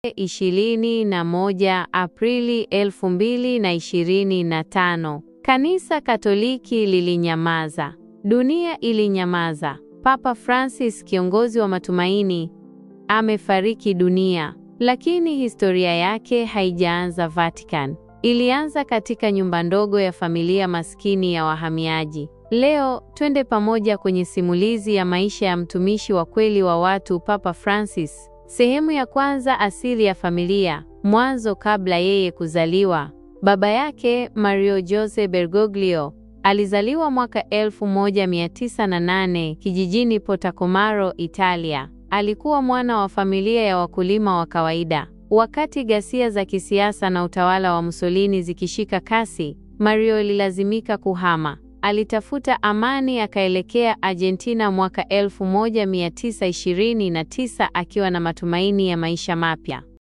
21 Aprili 2025. Kanisa Katoliki lilinyamaza. Dunia ilinyamaza. Papa Francis, kiongozi wa matumaini, amefariki dunia. Lakini historia yake haijaanza Vatican. Ilianza katika nyumba ndogo ya familia maskini ya wahamiaji. Leo, twende pamoja kwenye simulizi ya maisha ya mtumishi wa kweli wa watu, Papa Francis. Sehemu ya kwanza: asili ya familia. Mwanzo kabla yeye kuzaliwa. Baba yake, Mario Jose Bergoglio, alizaliwa mwaka 1908 kijijini Portacomaro, Italia. Alikuwa mwana wa familia ya wakulima wa kawaida. Wakati ghasia za kisiasa na utawala wa Mussolini zikishika kasi, Mario alilazimika kuhama. Alitafuta amani, akaelekea Argentina mwaka 1929 akiwa na matumaini ya maisha mapya.